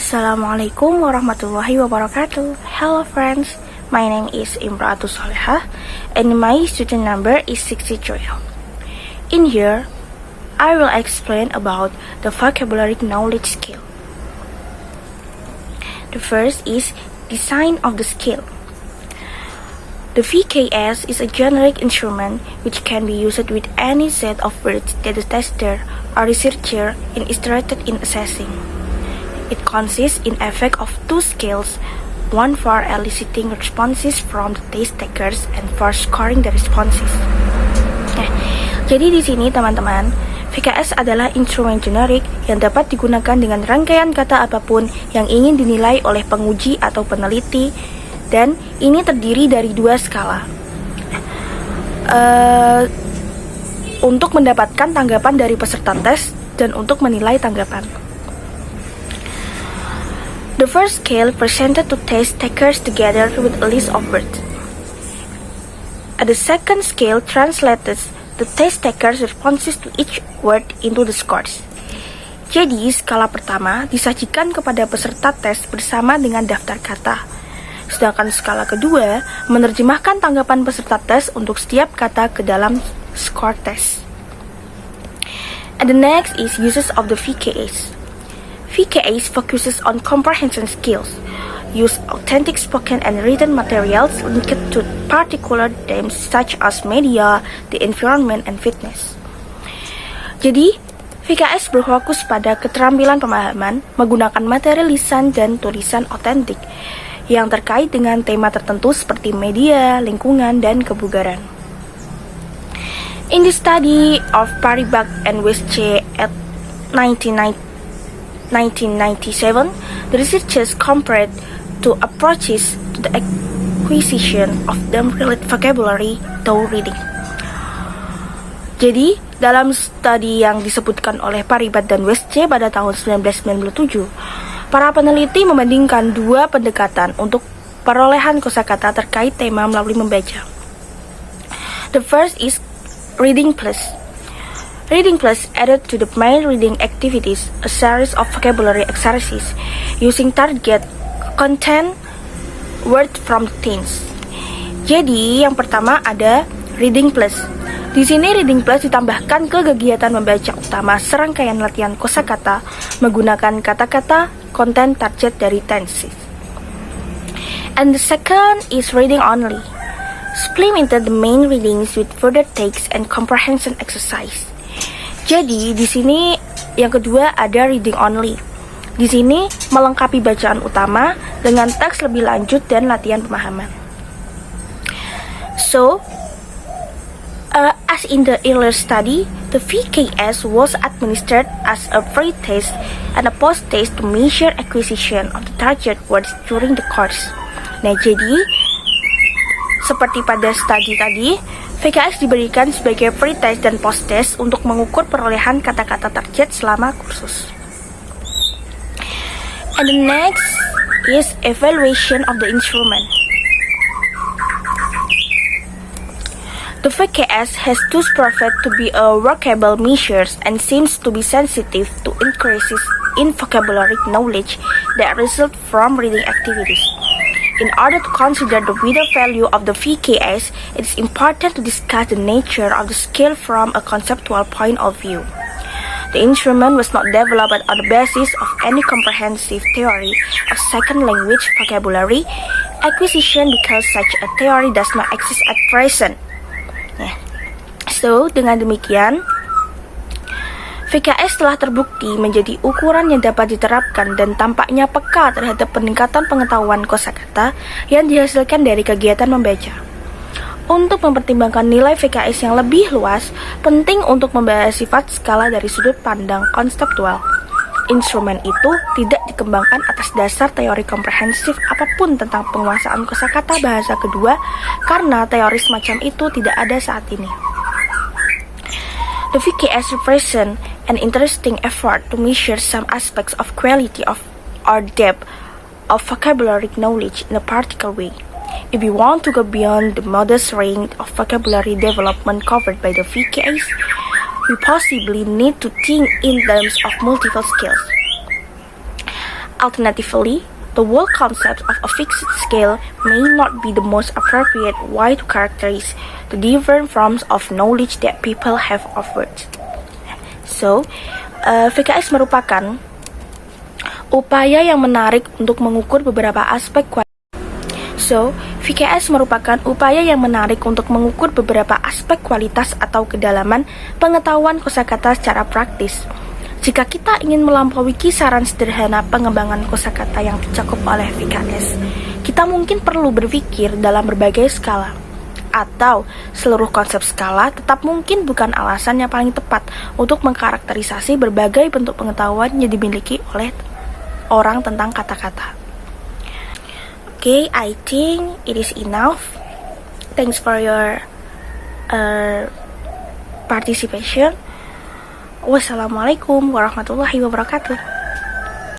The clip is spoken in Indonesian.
Assalamualaikum warahmatullahi wabarakatuh. Hello friends, my name is Imratus Solehah and my student number is 63. In here, I will explain about the vocabulary knowledge skill. The first is design of the skill. The VKS is a generic instrument which can be used with any set of words that the tester or researcher is interested in assessing. It consists in effect of two scales, one for eliciting responses from the test takers and for scoring the responses. Jadi di sini teman-teman, VKS adalah instrumen generik yang dapat digunakan dengan rangkaian kata apapun yang ingin dinilai oleh penguji atau peneliti, dan ini terdiri dari dua skala. Untuk mendapatkan tanggapan dari peserta tes dan untuk menilai tanggapan. The first scale presented to test takers together with a list of words. The second scale translates the test takers' responses to each word into the scores. Jadi, skala pertama disajikan kepada peserta tes bersama dengan daftar kata. Sedangkan skala kedua menerjemahkan tanggapan peserta tes untuk setiap kata ke dalam score tes. And the next is uses of the VKS. VKS focuses on comprehension skills, use authentic spoken and written materials linked to particular themes such as media, the environment, and fitness. Jadi, VKS berfokus pada keterampilan pemahaman menggunakan materi lisan dan tulisan otentik yang terkait dengan tema tertentu seperti media, lingkungan, dan kebugaran. In the study of Paribag and Westche at 1997, the researchers compared two approaches to the acquisition of them-related vocabulary through reading. Jadi, dalam studi yang disebutkan oleh Paribas dan Westche pada tahun 1997, para peneliti membandingkan dua pendekatan untuk perolehan kosakata terkait tema melalui membaca. The first is Reading Plus. Reading Plus added to the main reading activities a series of vocabulary exercises using target content word from themes. Jadi, yang pertama ada Reading Plus. Di sini Reading Plus ditambahkan ke kegiatan membaca utama serangkaian latihan kosakata menggunakan kata-kata konten target dari tenses. And the second is Reading Only. Supplemented the main readings with further takes and comprehension exercise. Jadi di sini yang kedua ada reading only. Di sini melengkapi bacaan utama dengan teks lebih lanjut dan latihan pemahaman. So, as in the earlier study, the VKS was administered as a pre-test and a post-test to measure acquisition of the target words during the course. Nah, jadi seperti pada studi tadi, VKS diberikan sebagai pre-test dan post-test untuk mengukur perolehan kata-kata target selama kursus. And the next is evaluation of the instrument. The VKS has thus proved to be a workable measure and seems to be sensitive to increases in vocabulary knowledge that result from reading activities. In order to consider the wider value of the VKS, it is important to discuss the nature of the skill from a conceptual point of view. The instrument was not developed on the basis of any comprehensive theory of second language vocabulary acquisition because such a theory does not exist at present. So, dengan demikian, VKS telah terbukti menjadi ukuran yang dapat diterapkan dan tampaknya peka terhadap peningkatan pengetahuan kosakata yang dihasilkan dari kegiatan membaca. Untuk mempertimbangkan nilai VKS yang lebih luas, penting untuk membahas sifat skala dari sudut pandang konseptual. Instrumen itu tidak dikembangkan atas dasar teori komprehensif apapun tentang penguasaan kosakata bahasa kedua, karena teori semacam itu tidak ada saat ini. The VKS represent an interesting effort to measure some aspects of quality of or depth of vocabulary knowledge in a particular way. If we want to go beyond the modest range of vocabulary development covered by the VKS, we possibly need to think in terms of multiple skills. Alternatively, the whole concept of a fixed scale may not be the most appropriate way to characterize the different forms of knowledge that people have offered. So, VKS merupakan upaya yang menarik untuk mengukur beberapa aspek kualitas atau kedalaman pengetahuan kosakata secara praktis. Jika kita ingin melampaui kisaran sederhana pengembangan kosakata yang dicakup oleh VKS, kita mungkin perlu berpikir dalam berbagai skala. Atau seluruh konsep skala tetap mungkin bukan alasan yang paling tepat untuk mengkarakterisasi berbagai bentuk pengetahuan yang dimiliki oleh orang tentang kata-kata. Okay, I think it is enough. Thanks for your participation. Wassalamualaikum warahmatullahi wabarakatuh.